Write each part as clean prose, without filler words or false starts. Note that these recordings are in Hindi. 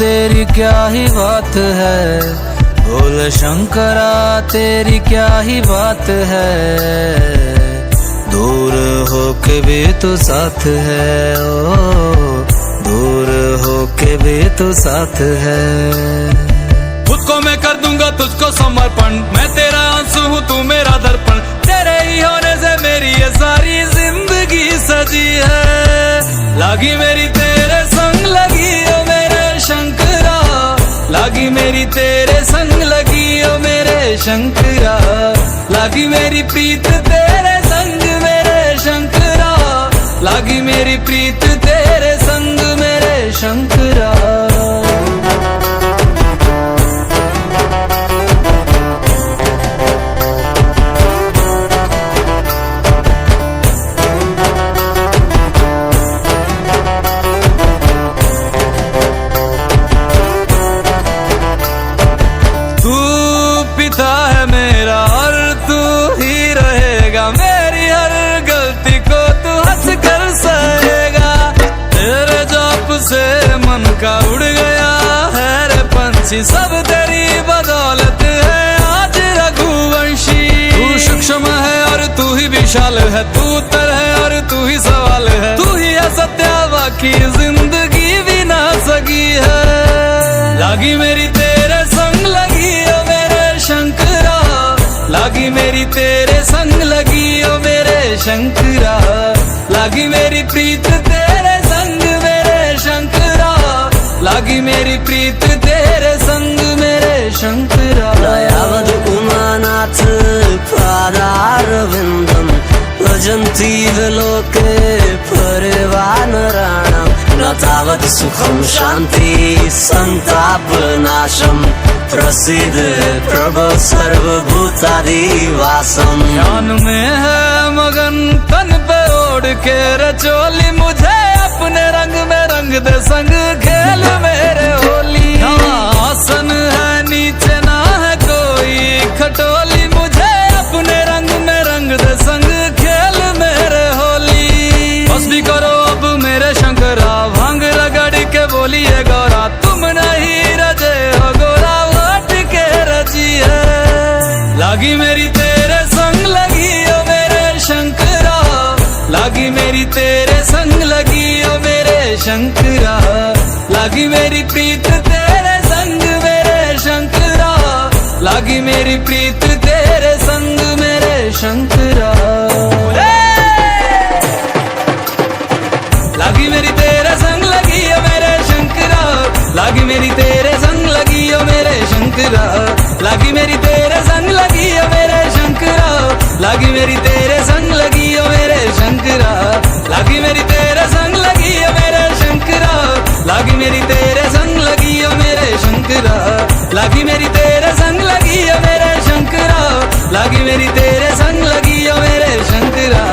तेरी क्या ही बात है, भोले शंकरा तेरी क्या ही बात है। दूर होके भी तू साथ है, ओ दूर होके भी तू साथ है। खुद को मैं कर दूंगा तुझको समर्पण, मैं तेरा आंसू हूँ तू मेरा दर्पण। तेरे ही होने से मेरी ये सारी जिंदगी सजी है। लागी मेरी तेरे संग लगी ओ मेरे शंकरा, लागी मेरी तेरे संग लगी ओ मेरे शंकरा। लागी मेरी प्रीत तेरे संग मेरे शंकरा, लागी मेरी प्रीत तेरे संग मेरे शंकरा। है मेरा और तू ही रहेगा, मेरी हर गलती को तू हंस कर सहेगा। तेरे जाप से मन का उड़ गया है रे पंछी, सब तेरी बदौलत है आज रघुवंशी। तू सूक्ष्म है और तू ही विशाल है, तू उत्तर है और तू ही सवाल है। तू ही है सत्य बाकी जिंदगी भी ना सकी है। लागी मेरी तेरे संग लगी ओ मेरे शंकरा, लागी मेरी तेरे संग लगी ओ मेरे शंकरा। लागी मेरी प्रीत तेरे संग मेरे शंकरा, लागी मेरी प्रीत तेरे संग मेरे शंकरा। दयावद उमानाथ पादारविन्दं भजन्ति विलोके परिवानराणां। न तावत् सुखं शान्ति संतापनाशं, प्रसीद प्रभो सर्वभूतादिवासम्। ध्यान में है मगन तन पे ओढ़ के रचोली, मुझे अपने रंग में रंग दे संग खेल मेरे होली। आसन है नीचे ना है कोई खटोली, मुझे अपने रंग में रंग दे संग खेल मेरे होली। बस भी करो अब मेरे शंकरा, भांग रगड़ के बोलिए गौरा, तुम नहीं रजे हो गोरा वट के रजी है। लागी मेरी तेरे संग लगी ओ मेरे शंकरा, लागी मेरी तेरे संग लगी ओ मेरे शंकरा। लागी मेरी प्रीत तेरे संग मेरे शंकरा, लागी मेरी प्रीत तेरे संग मेरे शंकरा। लागी मेरी तेरे संग लगी ओ मेरे शंकरा, लागी मेरी तेरे संग लगी ओ मेरे शंकरा। लागी मेरी तेरे संग लगी ओ मेरे शंकरा, लागी मेरी तेरे संग लगी ओ मेरे शंकरा। लागी मेरी तेरे संग लगी ओ मेरे शंकरा, लागी मेरी तेरे संग लगी ओ मेरे शंकरा। लागी मेरी तेरे संग लगी ओ मेरे शंकरा, लागी मेरी तेरे संग लगी ओ मेरे शंकरा।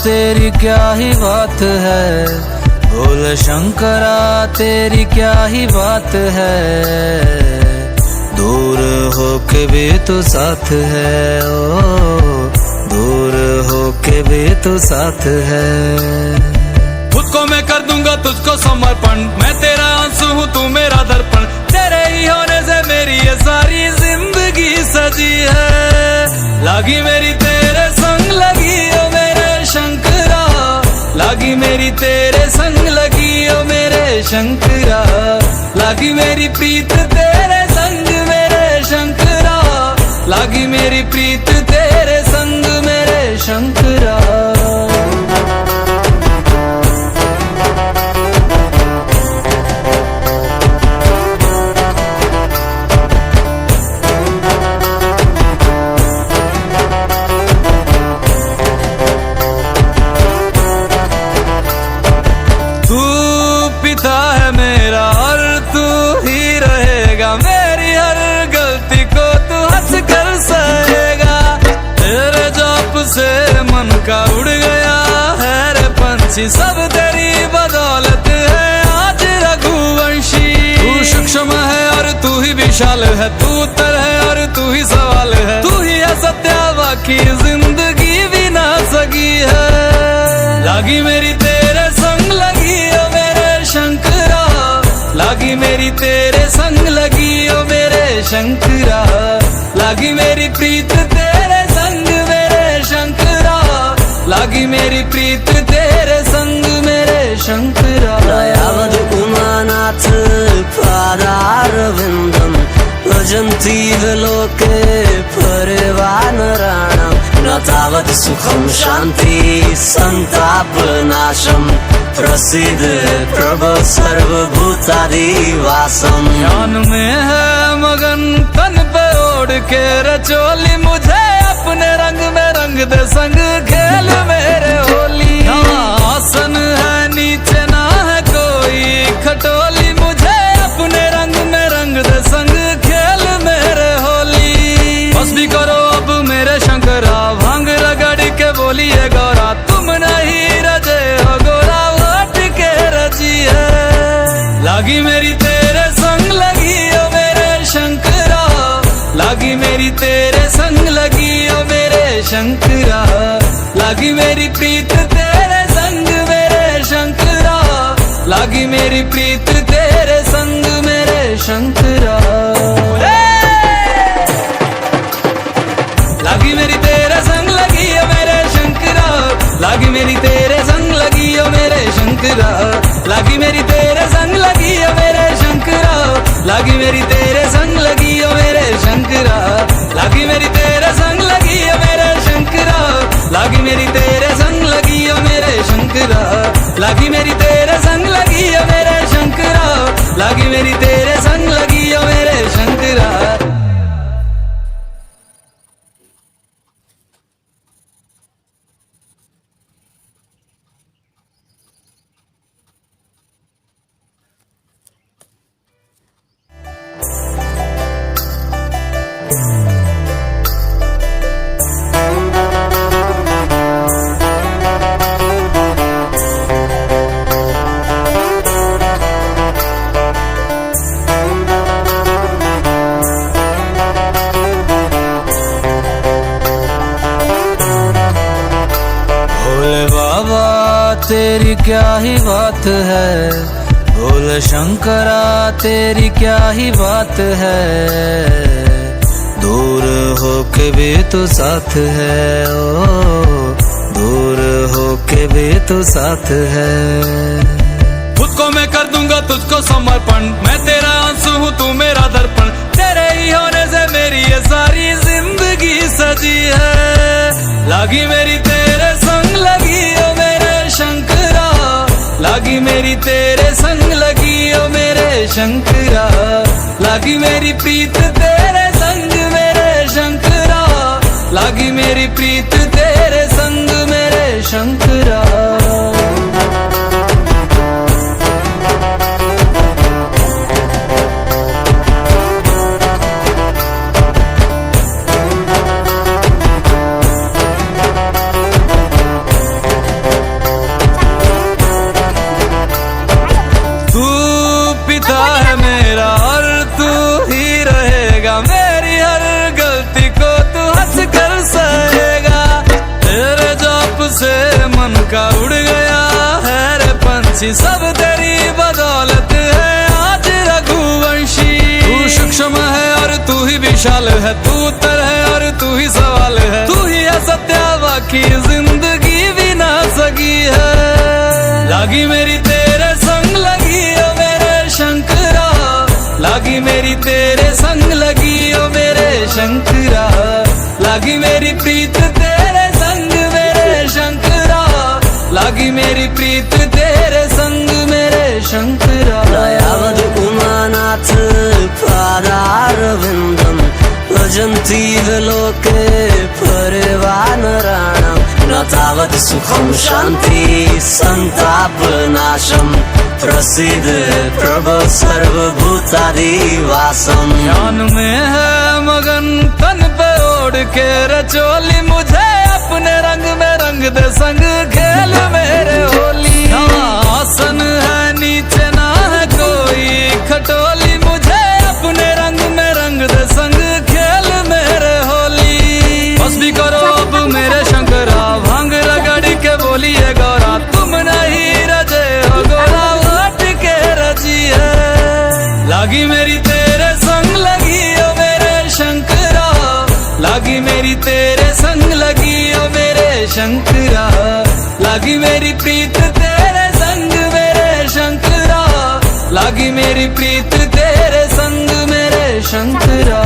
तेरी क्या ही बात है, भोले शंकरा तेरी क्या ही बात है। दूर होके भी तू साथ है, ओ दूर होके भी तू साथ है। खुद को मैं कर दूंगा तुझको समर्पण, मैं तेरा आंसू हूँ तू मेरा दर्पण। तेरे ही होने से मेरी ये सारी जिंदगी सजी है। लागी मेरी तेरे संग लगी ओ मेरे शंकरा, लागी मेरी तेरे संग लगी ओ मेरे शंकरा। लागी मेरी प्रीत तेरे संग मेरे शंकरा, लागी मेरी प्रीत तेरे संग मेरे शंकरा। पंछी सब तेरी बदौलत है आज रघुवंशी। तू सूक्ष्म है और तू ही विशाल है, तू उत्तर है और तू ही सवाल है, तू ही है सत्या बाकी जिंदगी भी ना सकी है। लागी मेरी तेरे संग लगी ओ मेरे शंकरा, लागी मेरी तेरे संग लगी ओ मेरे शंकरा, लागी मेरी प्रीत तेरे संग मेरे शंकरा, लागी मेरी प्रीत तेरे संग मेरे शंकरा। दयावद उमानाथ पादारविन्दं भजन्ति लोके परिवानराणां न तावत् सुखं शान्ति संतापनाशं प्रसीद प्रभो सर्वभूतादिवासम्। ध्यान में है मगन तन पे ओढ़ के रचोली, मुझे अपने रंग में रंग दे संग खेल मेरे होली। आसन है नीचे ना है कोई खटोली, मुझे अपने रंग में रंग दे संग खेल मेरे होली। बस भी करो अब मेरे शंकरा, भांग रगड़ के बोलिए गौरा, तुम नहीं रजे हो गोरा वोट के रची है। लागी मेरी तेरे संग लगी ओ मेरे शंकरा, लागी मेरी तेरे संग लगी ओ मेरे शंकरा, लागी मेरी प्रीत तेरे संग मेरे शंकरा, लागी मेरी प्रीत तेरे संग मेरे शंकरा। लागी मेरी तेरे संग लगी ओ मेरे शंकरा, लागी मेरी तेरे संग लगी ओ मेरे शंकरा, लागी मेरी तेरे संग लगी ओ मेरे शंकरा, लागी मेरी तेरे संग लगी ओ मेरे शंकरा, लागी मेरी तेरे संग लगी ओ मेरे शंकरा, लागी मेरी तेरे संग लगी ओ मेरे शंकरा, लागी मेरी तेरे संग लगी ओ मेरे शंकरा, लागी मेरी तेरे संग लगी ओ मेरे शंकरा। तेरी क्या ही बात है, भोले शंकरा तेरी क्या ही बात है, दूर होके भी तो साथ है, ओ दूर होके भी तो साथ है। खुद को मैं कर दूंगा तुझको समर्पण, मैं तेरा आंसू हूँ तू मेरा दर्पण, तेरे ही होने से मेरी ये सारी जिंदगी सजी है। लागी मेरी तेरे संग लगी ओ मेरे शंकरा, लागी मेरी तेरे संग लगी ओ मेरे शंकरा, लागी मेरी प्रीत तेरे संग मेरे शंकरा, लागी मेरी प्रीत तेरे संग मेरे शंकरा। का उड़ गया है रे पंछी सब तेरी बदौलत है आज रघुवंशी। तू सूक्ष्म है और तू ही विशाल है, तू उत्तर है और तू ही सवाल है, तू ही है सत्या बाकी जिंदगी भी ना सकी है। लागी मेरी तेरे संग लगी ओ मेरे शंकरा, लागी मेरी तेरे संग लगी ओ मेरे शंकरा, लागी मेरी प्रीत तेरे संग मेरे शंकरा, लागी मेरी प्रीत तेरे संग मेरे शंकरा। दयावद उमानाथ पादारविन्दं भजन्ति लोके परिवानराणां न तावत् सुखं शान्ति संतापनाशं प्रसीद प्रभो सर्वभूतादिवासम्। ध्यान में है मगन तन पे ओढ़ के रचोली, मुझे अपने रंग में रंग दे संग खेल मेरे होली। लागी मेरी तेरे संग लगी ओ मेरे शंकरा, लागी मेरी तेरे संग लगी ओ मेरे शंकरा, लागी मेरी प्रीत तेरे संग मेरे शंकरा, लागी मेरी प्रीत तेरे संग मेरे शंकरा।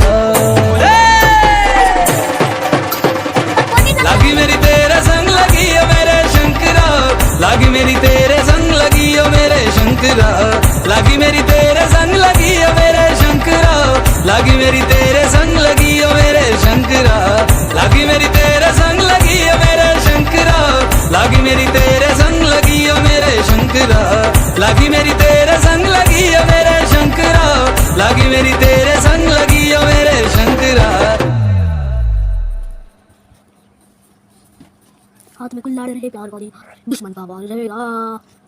लागी मेरी तेरे संग लगी ओ मेरे शंकरा, लागी मेरी तेरे संग लगी ओ मेरे शंकरा, लागी मेरी तेरे संग लगी ओ मेरे शंकरा, लागी मेरी तेरे संग लगी ओ मेरे शंकरा, लागी मेरी तेरे संग लगी ओ मेरे शंकरा, लागी मेरी तेरे संग लगी ओ मेरे शंकरा, लागी मेरी तेरे संग लगी ओ मेरे शंकरा, लागी मेरी तेरे संग लगी ओ मेरे शंकरा। हाथ में कुल्हाड़ रहे प्यार वाली दुश्मन का वार रहेगा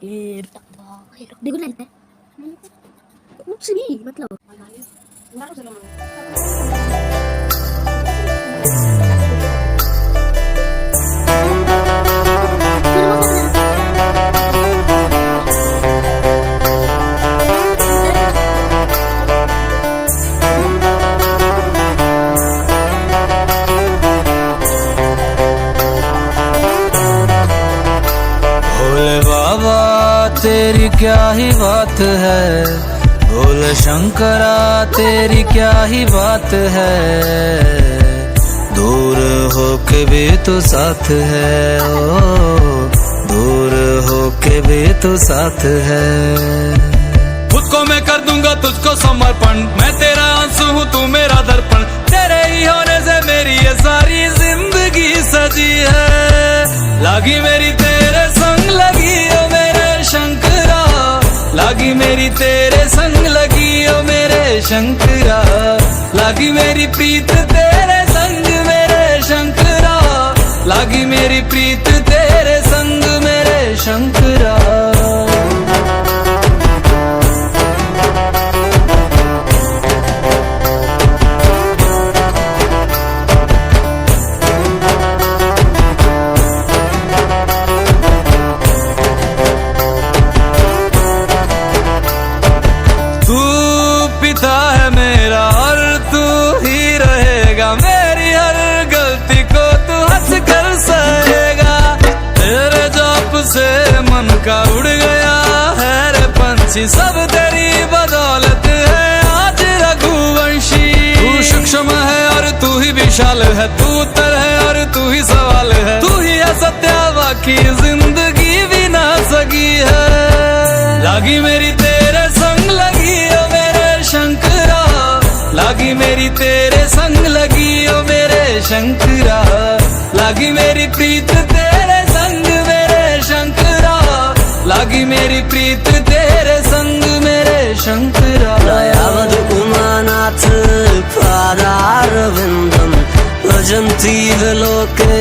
ये देखो लगता है कुछ नहीं मतलब तेरी क्या ही बात है, भोले शंकरा तेरी क्या ही बात है, दूर हो के भी तो साथ है, ओ दूर हो के भी तो साथ है। खुद को मैं कर दूंगा तुझको समर्पण, मैं तेरा आंसू हूँ तू मेरा दर्पण, तेरे ही होने से मेरी ये सारी जिंदगी सजी है। लागी मेरी तेरे संग लगी ओ मेरे शंकरा, लागी मेरी तेरे संग लगी ओ मेरे शंकरा, लागी मेरी प्रीत तेरे संग मेरे शंकरा, लागी मेरी प्रीत तेरे संग मेरे शंकरा। का उड़ गया है रे पंछी, सब तेरी बदौलत है आज रघुवंशी। तू सूक्ष्म है और तू ही विशाल है, तू उत्तर है और तू ही सवाल है, तू ही है सत्या बाकी जिंदगी भी ना सकी है। लागी मेरी तेरे संग लगी ओ मेरे शंकरा, लागी मेरी तेरे संग लगी ओ मेरे शंकरा, लागी मेरी प्रीत तेरे संग मेरे शंकरा, लागी मेरी प्रीत तेरे संग मेरे शंकरा। दयावद उमानाथ पादारविन्दं भजन्ति लोके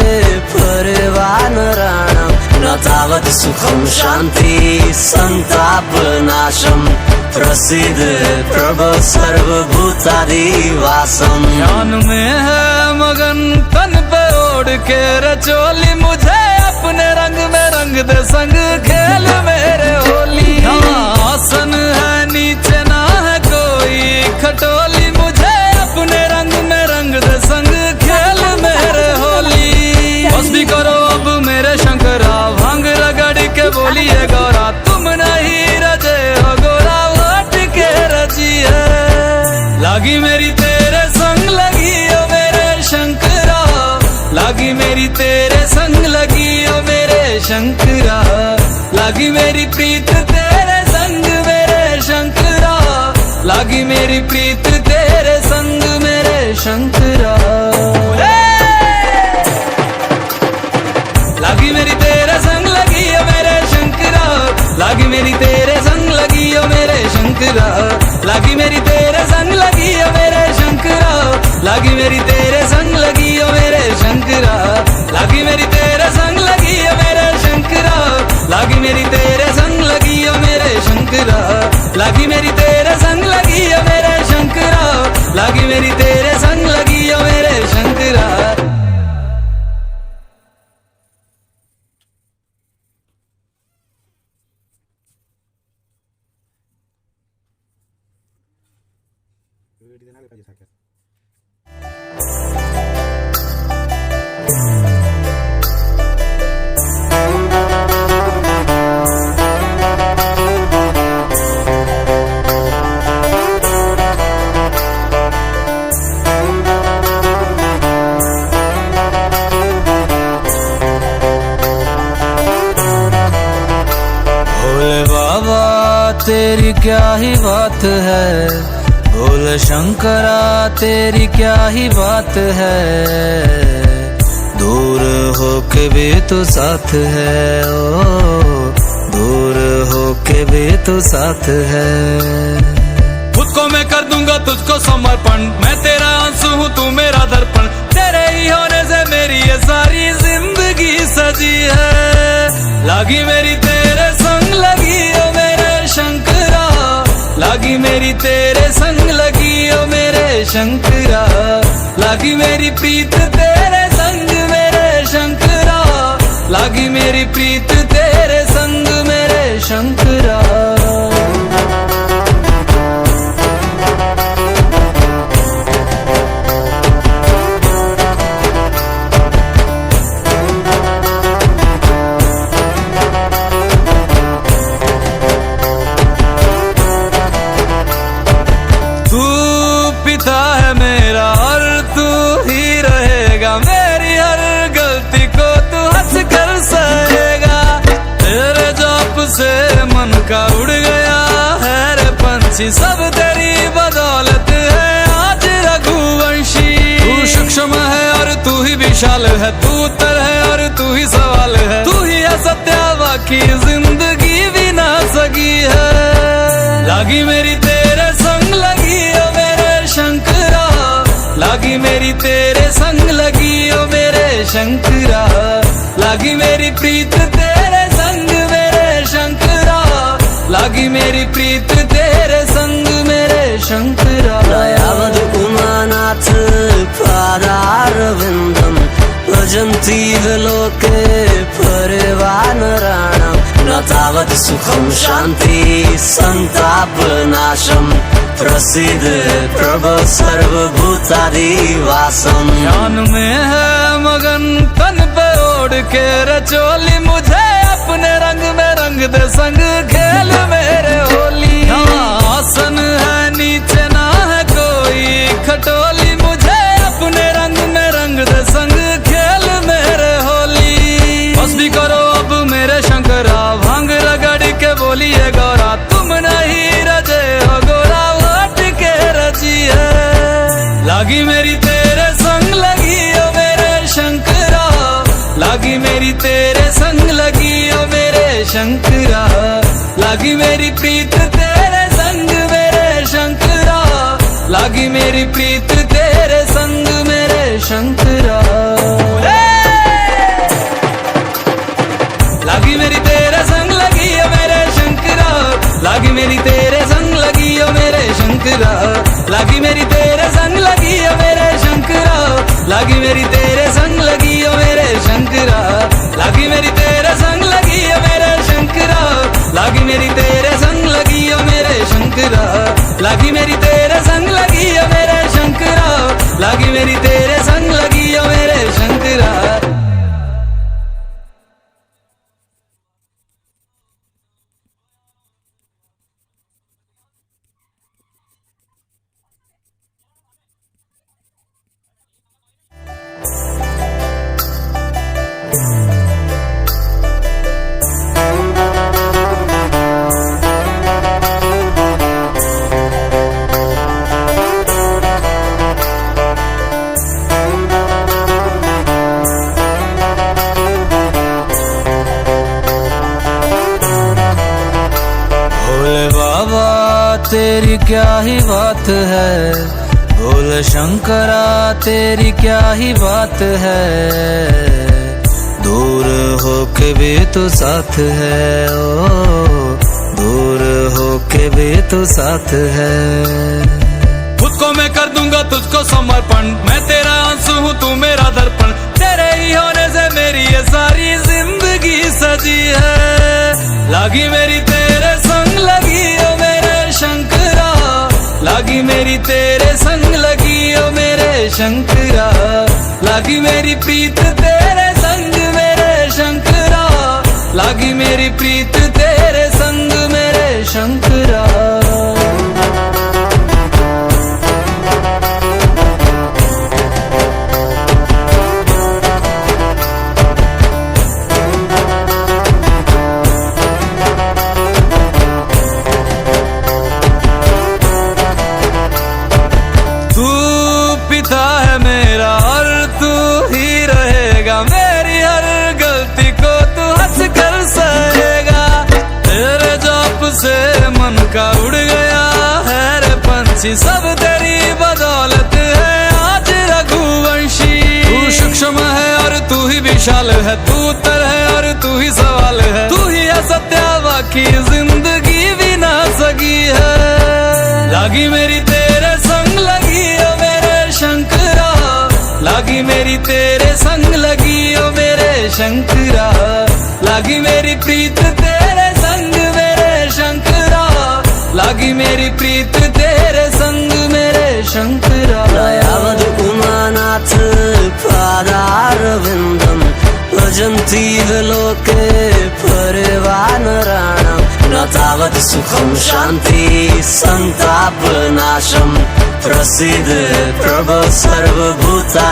परिवानराणां, न तावत् सुखं शान्ति संतापनाशं, प्रसीद प्रभो सर्वभूतादिवासम्। ध्यान में है मगन तन पे ओढ़ के रचोली, मुझे अपने रंग में रंग दे संग खेल मेरे होली। आसन है नीचे ना है कोई खटोली, मुझे अपने रंग में रंग दे संग खेल मेरे होली। बस भी करो अब मेरे शंकरा, भांग रगड़ के बोलिए गौरा, तुम नहीं रजे हो गोरा वोट के रची है। लागी मेरी तेरे संग लगी ओ मेरे शंकरा, लागी मेरी तेरे संग लगी ओ मेरे शंकरा, लागी मेरी प्रीत तेरे संग मेरे शंकरा, लागी मेरी प्रीत तेरे संग मेरे शंकरा। लागी मेरी तेरे संग लगी ओ मेरे शंकरा, लागी मेरी तेरे संग लगी ओ मेरे शंकरा, लागी मेरी तेरे संग लगी ओ मेरे शंकरा, लागी मेरी तेरे संग लगी ओ मेरे शंकरा, लागी मेरी तेरे संग लगी ओ मेरे शंकरा, लागी मेरी तेरे संग लगी ओ मेरे शंकरा, लागी मेरी तेरे संग लगी ओ मेरे शंकरा, लागी मेरी तेरे संग लगी ओ मेरे शंकरा। वेट देना बेटा जैसा क्या भोले बाबा तेरी क्या ही बात है, भोले शंकरा तेरी क्या ही बात है, दूर होके भी तू साथ है, ओ दूर होके भी तू साथ है। खुद को मैं कर दूंगा तुझको समर्पण, मैं तेरा आंसू हूँ तू मेरा दर्पण, तेरे ही होने से मेरी ये सारी जिंदगी सजी है। लागी मेरी तेरे संग लगी ओ मेरे शंकरा, लागी मेरी तेरे संग लगी ओ मेरे शंकरा, लागी मेरी प्रीत तेरे संग मेरे शंकरा, लागी मेरी प्रीत तेरे संग मेरे शंकरा। मेरी हर गलती को तू हंस कर सहेगा, तेरे जाप से मन का उड़ गया है रे पंछी, सब तेरी बदौलत है आज रघुवंशी। तू सक्षम है और तू ही विशाल है, तू उत्तर है और तू ही सवाल है, तू ही है सत्या बाकी जिंदगी भी ना सकी है। लागी मेरी तेरे संग लगी ओ मेरे शंकरा, लागी मेरी तेरे संग लगी ओ मेरे शंकरा, लागी मेरी प्रीत तेरे संग मेरे शंकरा, लागी मेरी प्रीत तेरे संग मेरे शंकरा। दयावद उमानाथ पादारविन्दं भजन्ति विलोके परिवानराणां, न तावत् सुखं शान्ति संतापनाशम्, प्रसिद्ध प्रभो सर्वभूतादिवासम। ध्यान में है मगन तन पे ओढ़ के रचोली, मुझे अपने रंग में रंग दे संग खेल मेरे होली। आसन है नीचे ना है कोई खटोली, मुझे अपने रंग में रंग दे संग खेल मेरे होली। बस भी करो अब मेरे शंकरा, भांग रगड़ के बोलिए गौरा, तुम नहीं रजे हो गोरा रची है। लागी मेरी तेरे संग लगी ओ मेरे शंकरा, लागी मेरी तेरे संग लगी ओ मेरे शंकरा, लागी मेरी प्रीत तेरे संग मेरे शंकरा, लागी मेरी प्रीत तेरे संग मेरे शंकरा। लागी मेरी तेरे संग लगी ओ मेरे शंकरा, लागी मेरी तेरे संग लगी ओ मेरे शंकरा, लागी मेरी तेरे संग लगी ओ मेरे शंकरा, लागी मेरी तेरे संग लगी ओ मेरे शंकरा, लागी मेरी तेरे संग लगी ओ मेरे शंकरा, लागी मेरी तेरे संग लगी ओ मेरे शंकरा, लागी मेरी तेरे संग लगी ओ मेरे शंकरा, लागी मेरी तेरे संग लगी ओ मेरे शंकरा। तेरी क्या ही बात है, भोले शंकरा तेरी क्या ही बात है, दूर होके भी तू साथ है, ओ दूर होके भी तू साथ है। खुद को मैं कर दूंगा तुझको समर्पण, मैं तेरा आंसू हूँ तू मेरा दर्पण, तेरे ही होने से मेरी ये सारी जिंदगी सजी है। लागी मेरी तेरे संग लगी ओ मेरे शंकरा, लागी लागी मेरी तेरे संग लगी ओ मेरे शंकरा, लागी मेरी प्रीत तेरे संग मेरे शंकरा, लागी मेरी प्रीत तेरे संग मेरे शंकरा। का उड़ गया है रे पंछी, सब तेरी बदौलत है आज रघुवंशी। तू सूक्ष्म है और तू ही विशाल है, तू उत्तर है और तू ही सवाल है, तू ही है सत्या बाकी जिंदगी भी ना सकी है। लागी मेरी तेरे संग लगी ओ मेरे शंकरा, लागी मेरी तेरे संग लगी ओ मेरे शंकरा, लागी मेरी प्रीत तेरे संग मेरे शंकरा, लागी मेरी प्रीत तेरे संग मेरे शंकरा। दयावद उमानाथ पादारविन्दं भजन्ति लोके परिवानराणां, न तावत् सुखं शान्ति संतापनाशं, प्रसीद प्रभो सर्वभूतादिवासम्।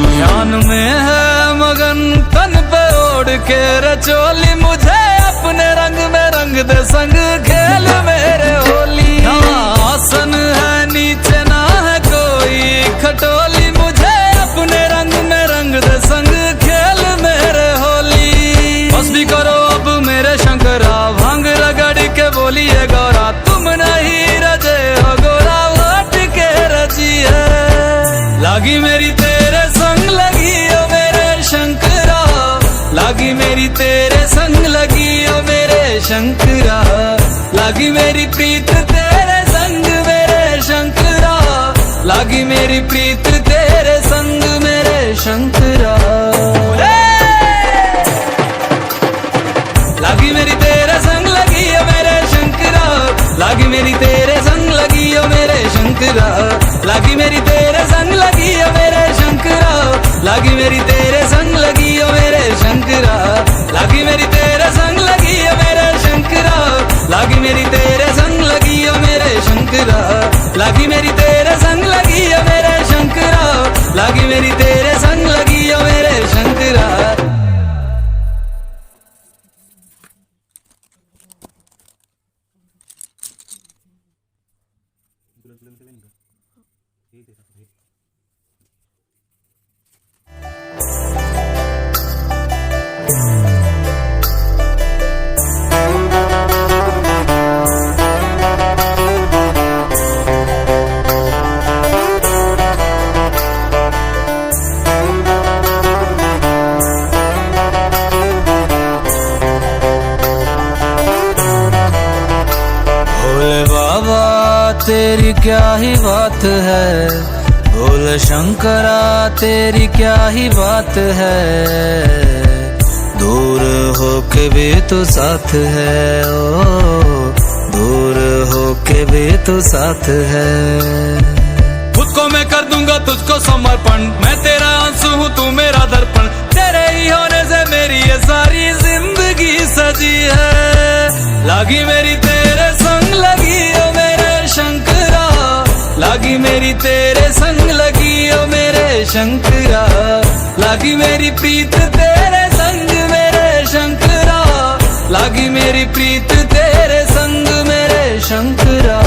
ध्यान में है मगन तन पे ओढ़ के रचोली, मुझे अपने रंग में रंग दे संग खेल मेरे होली। आसन है नीचे ना है कोई खटोली, मुझे अपने रंग में रंग दे संग खेल मेरे होली। बस भी करो अब मेरे शंकरा, भांग रगड़ के बोलिए गौरा, तुम नहीं रजे हो गोरा वोट के रची है। लागी मेरी तेरे संग लगी ओ मेरे शंकरा, लागी मेरी तेरे संग लगी ओ मेरे शंकरा, लागी मेरी प्रीत तेरे संग मेरे शंकरा, लागी मेरी प्रीत तेरे संग मेरे शंकरा। लागी मेरी तेरे संग लगी ओ मेरे शंकरा, लागी मेरी तेरे संग लगी ओ मेरे शंकरा, लागी मेरी तेरे संग लगी ओ मेरे शंकरा, लागी मेरी तेरे संग लगी ओ मेरे शंकरा, लागी मेरी तेरे संग लगी ओ मेरे शंकरा, लागी मेरी तेरे संग लगी ओ मेरे शंकरा, लागी मेरी तेरे संग लगी ओ मेरे शंकरा, लागी मेरी तेरे संग लगी ओ मेरे शंकरा। तेरी क्या ही बात है, भोले शंकरा तेरी क्या ही बात है, दूर होके भी तो साथ है, ओ दूर होके भी तो साथ है। खुद को मैं कर दूंगा तुझको समर्पण, मैं तेरा आंसू हूँ तू मेरा दर्पण, तेरे ही होने से मेरी ये सारी जिंदगी सजी है। लागी मेरी तेरे संग लगी ओ मेरे शंकरा, लागी मेरी तेरे संग लगी ओ मेरे शंकरा, लागी मेरी प्रीत तेरे संग मेरे शंकरा, लागी मेरी प्रीत तेरे संग मेरे शंकरा।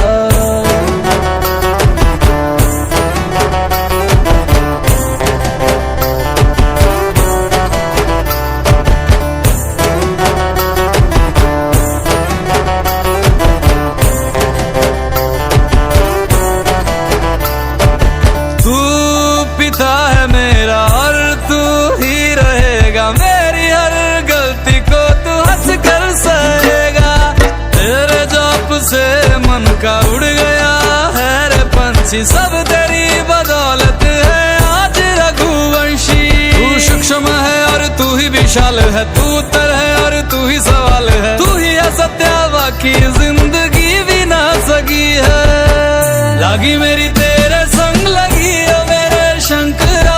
का उड़ गया है रे पंछी, सब तेरी बदौलत है आज रघुवंशी। तू सूक्ष्म है और तू ही विशाल है, तू उत्तर है और तू ही सवाल है, तू ही है सत्या बाकी जिंदगी भी ना सकी है। लागी मेरी तेरे संग लगी ओ मेरे शंकरा,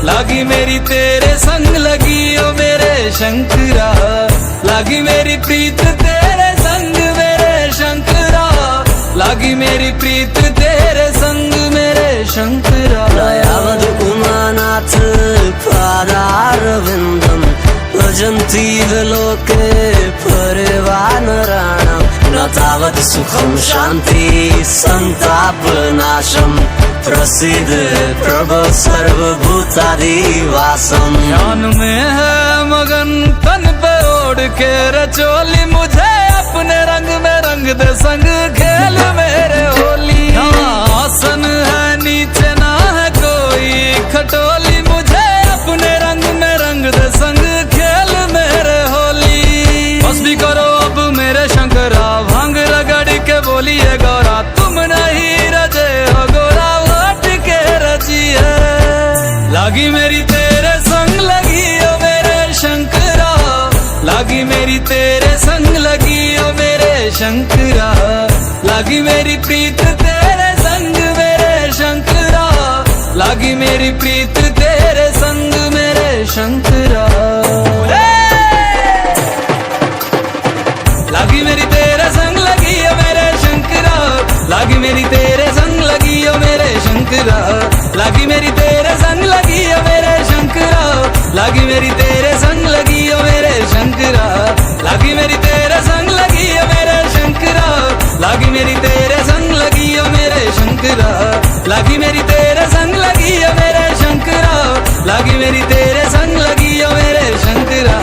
लागी मेरी तेरे संग लगी ओ मेरे शंकरा, लागी मेरी प्रीत तेरे संग मेरे शंकरा, लागी मेरी प्रीत तेरे संग मेरे शंकरा. दयावद उमानाथ पादारविन्दम् भजन्ति विलोके परिवानराणाम् न तावत् सुखं शान्ति संतापनाशम् प्रसीद प्रभो सर्वभूतादिवासम्. ध्यान में है मगन तन पे ओढ़ के रचोली, मुझे अपने रंग में रंग दे संग खेल मेरे होली. आसन है नीचे ना है कोई खटोली, मुझे अपने रंग में रंग दे संग खेल मेरे होली. बस भी करो अब मेरे शंकरा, भांग रगड़ के बोलिए गौरा, तुम नहीं रजे हो गोरा हट के रची है. लागी मेरी तेरे संग लगी ओ मेरे शंकरा, लागी मेरी तेरे संग लगी ओ मेरे शंकरा, लागी मेरी प्रीत तेरे संग मेरे शंकरा, लागी मेरी प्रीत तेरे संग मेरे शंकरा. लागी मेरी तेरे संग लगी ओ मेरे शंकरा, लागी मेरी तेरे संग लगी ओ मेरे शंकरा, लागी मेरी तेरे संग लगी ओ मेरे शंकरा, लागी मेरी तेरे संग लगी ओ मेरे शंकरा, लागी मेरी तेरे संग लगी ओ मेरे शंकरा, लागी मेरी तेरे संग लगी ओ मेरे शंकरा, लागी मेरी तेरे संग लगी ओ मेरे शंकरा, लागी मेरी तेरे संग लगी ओ मेरे शंकरा.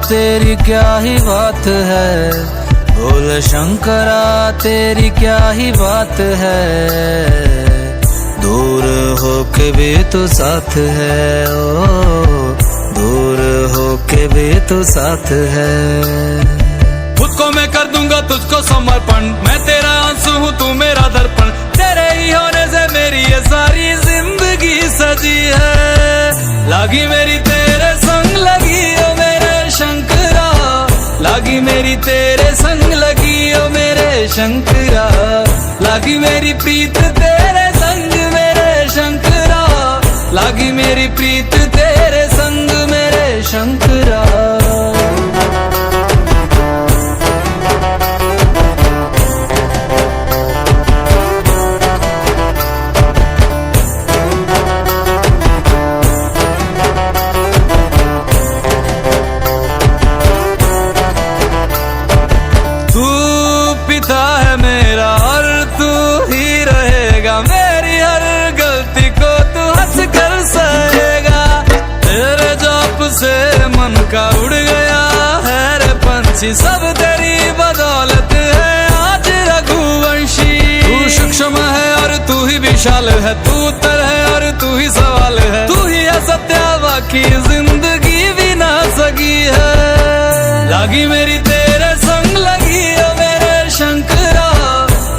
तेरी क्या ही बात है, भोले शंकरा तेरी क्या ही बात है, दूर होके भी तो साथ है, ओ दूर होके भी तो साथ है. खुद को मैं कर दूंगा तुझको समर्पण, मैं तेरा आंसू हूँ तू मेरा दर्पण, तेरे ही होने से मेरी ये सारी जिंदगी सजी है. लागी मेरी तेरे संग लगी ओ मेरे शंकरा, लागी मेरी तेरे संग लगी ओ मेरे शंकरा, लागी मेरी प्रीत तेरे संग मेरे शंकरा, लागी मेरी प्रीत तेरे संग मेरे शंकरा. का उड़ गया है रे पंछी, सब तेरी बदौलत है आज रघुवंशी. तू सूक्ष्म है और तू ही विशाल है, तू उत्तर है और तू ही सवाल है, तू ही है सत्या बाकी जिंदगी भी ना सकी है. लागी मेरी तेरे संग लगी ओ मेरे शंकरा,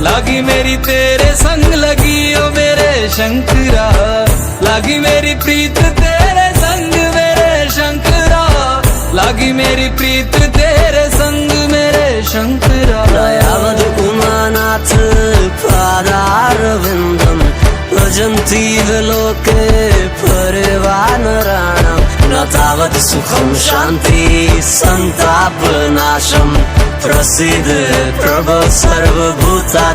लागी मेरी तेरे संग लगी ओ मेरे शंकरा, लागी मेरी प्रीत तेरे संग मेरे शंकरा, लागी मेरी प्रीत तेरे संग मेरे शंकरा. दयावद उमानाथ पादारविन्दम् भजन्ति विलोके परिवानराणाम् न तावत् सुखं शान्ति संतापनाशम् प्रसीद प्रभो सर्वभूतादिवासम्.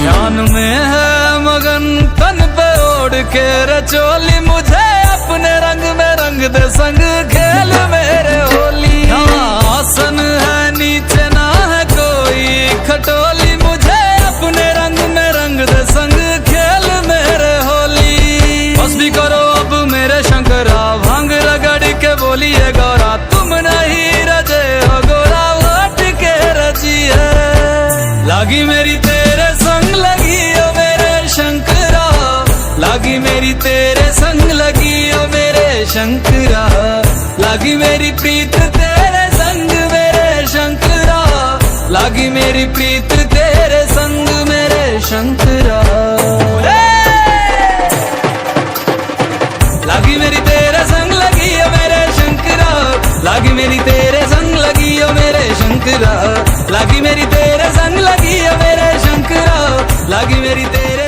ध्यान में है मगन तन पे ओढ़ के रचोली, मुझे अपने रंग में रंग दे संग खेल मेरे होली. आसन है नीचे ना है कोई खटोली, मुझे अपने रंग में रंग दे संग खेल मेरे होली. बस भी करो अब मेरे शंकरा, भांग रगड़ के बोलिए गौरा, लागी मेरी तेरे संग लगी ओ मेरे शंकरा, लागी मेरी तेरे संग लगी ओ मेरे शंकरा, लागी मेरी प्रीत तेरे संग मेरे शंकरा, लागी मेरी प्रीत तेरे संग मेरे शंकरा। लागी मेरी तेरे संग लगी ओ मेरे शंकरा, लागी मेरी तेरे संग लगी ओ मेरे शंकरा, लागी मेरी तेरे संग लगी ओ मेरे शंकरा, लागी मेरी तेरे